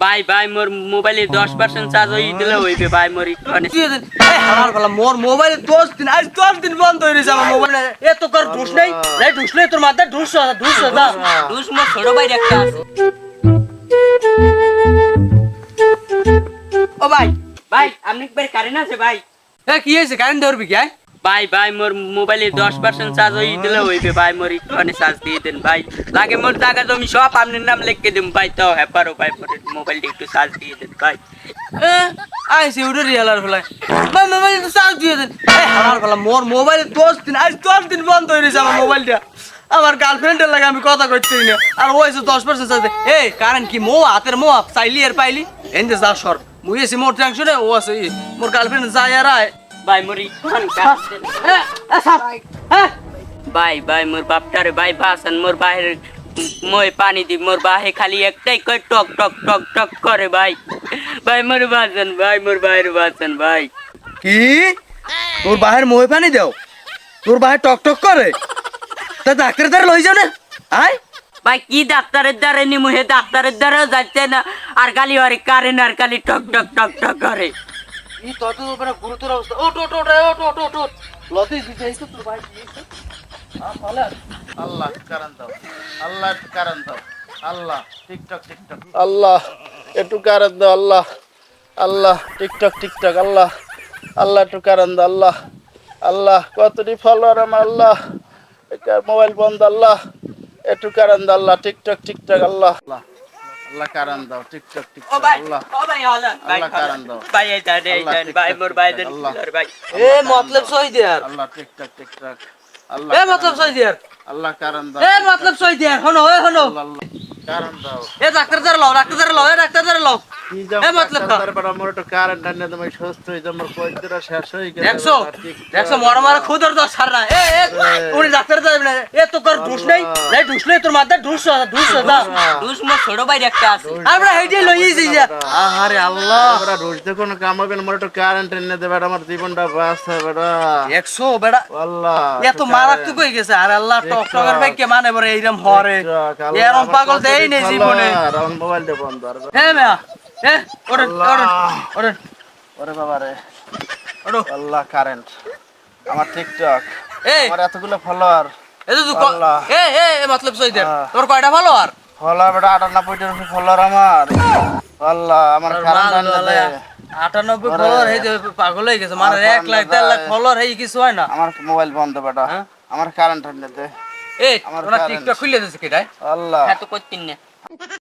ভাই ভাই মোর মোবাইলে 10% চার্জ হই দিলে হইবে ভাই মোর একটু আমার বলা মোর মোবাইলে 10 দিন আজ 10 দিন বন্ধ হয়ে গেছে আমার মোবাইল এত কর ঢুস নাই নাই ঢুস নাই তোর মাথা ঢুস দা দুষ মোর ছোট ভাই একটা আছে। ও ভাই ভাই আপনি একবার কারেন্ট আছে ভাই? কি হয়েছে কারেন্ট ধরবি কি ভাই ভাই মোর মোবাইলে 10% চার্জ হই দিলে হইবে ভাই মোর একটু চার্জ দিয়ে দেন ভাই। লাগে মোর টাকা জমি সব আপনার নাম লিখে দিম ভাই, তাও হ্যাপারো ভাই মোবাইলটা একটু চার্জ দিয়ে দেন ভাই। আইসি উড়ে রিয়ালার ফলাই ভাই মোবাইল তো চার্জ দিয়ে দেন আমার বলা মোর মোবাইলে 10 দিন আজ 10 দিন বন্ধ হয়ে গেছে আমার মোবাইলটা আমার গার্লফ্রেন্ডের লাগে আমি কথা কইতেই না আর ওইসে 10% চার্জ কারণ কি মো হাতের মো চাইলি আর পাইলি এন্ডে যা সর মুই এসে মোর টেনশনে ও আছে মোর গার্লফ্রেন্ড যায় আর আয় ভাই মোর একটু ভাই ভাই মোর বাপটারে ভাই বাসান মোর বাহির মই পানি দি মোর বাহে খালি একটাই কই টক টক টক টক করে ভাই। ভাই মোর বাসান ভাই মোর বাহির বাসান ভাই। কি তোর বাহির মই পানি দাও তোর বাহির টক টক করে তা ডাক্তারের দ্বারা লই যাও না আয় ভাই কি ডাক্তারের দ্বারা নিমু হে ডাক্তারের দ্বারাও যাচ্ছে না আর খালি ওরে কারেন্ট আর খালি টক টক টক টক করে। এই তত বড় গুরুতর অবস্থা ওট ওট ওট ওট ওট ওট ওট লতি দিতেইছ তোর ভাই আল্লাহ কারণ দাও, আল্লাহ একটু কারণ দাও, আল্লাহ টিকটক টিকটক, আল্লাহ একটু কারণ দাও, আল্লাহ আল্লাহ টিকটক টিকটক, আল্লাহ আল্লাহ একটু কারণ দাও, আল্লাহ আল্লাহ কতটি ফলোয়ার আমার, আল্লাহ মোবাইল বন্ধ, আল্লাহ একটু কারণ দাও, আল্লাহ টিকটক টিকটক, আল্লাহ আল্লাহ কারণ দাও, টিকটক ও টিকটক, ভাই আল্লাহ ও ভাই হলা ভাই আল্লাহ কারণ দাও, ভাই এই দেন ভাই মোর ভাই দেন ভাই। এ মতলব সই দিয়ার আল্লাহ টিকটক টিকটক, আল্লাহ এ মতলব সই দিয়ার আল্লাহ কারণ দাও, এ মতলব সই দিয়ার হনো হনো আল্লাহ কারণ দাও। এ ডাক্তার দ্বারা লও ডাক্তার দ্বারা লও এ ডাক্তার দ্বারা লও কি জাম এ মতলব ডাক্তার তারপর আমার একটু কারেন্ট আনে তুমি সুস্থ হই তোমার কইতেরা শেষ হই গেল 100 মরা মরা খুদর দশ ছাড় না এ উনি ডাক্তার দ্বারা না এ তো কর ঢুস নাই নাই ঢুস নাই তোর মাথা ঢুস দা দুষ মোর ছোট ভাই একটা আছে। আমরা হেডে লইছি যা আরে আল্লাহ আমরা রোজ তো কোনো কাম হবে না আমার একটু কারেন্ট এনে দে বেটা আমার জীবনটা বাঁচতে বেটা 100 বেড়া আল্লাহ এত মারাত্মক হয়ে গেছে আর আল্লাহ টক টকের ভাই কে মানে বরে এইরকম হরে এরকম পাগল দেই নেই জীবনে আমার মোবাইলটা বন্ধ আর হ্যাঁ মিয়া এ ওরে ওরে ওরে ওরে বাবা রে ওরে আল্লাহ কারেন্ট আমার টিকটক এই আমার এতগুলো ফলোয়ার এ তো আল্লাহ। এ মতলব সই দে তোর কয়টা ভালো আর ফলোয়ার বেটা 98 টা ফলোয়ার আমার আল্লাহ আমার কারেন্ট আনে দে 98 ফলোয়ার এই যে পাগল হয়ে গেছে মানে 1 লাখ 4 লাখ ফলোয়ার এই কিছু হয় না আমার মোবাইল বন্ধ বেটা আমার কারেন্ট আনে দে এই আমার ওনা current। টিকটক খুলে দিছে কেডায় আল্লাহ এত করতেন না।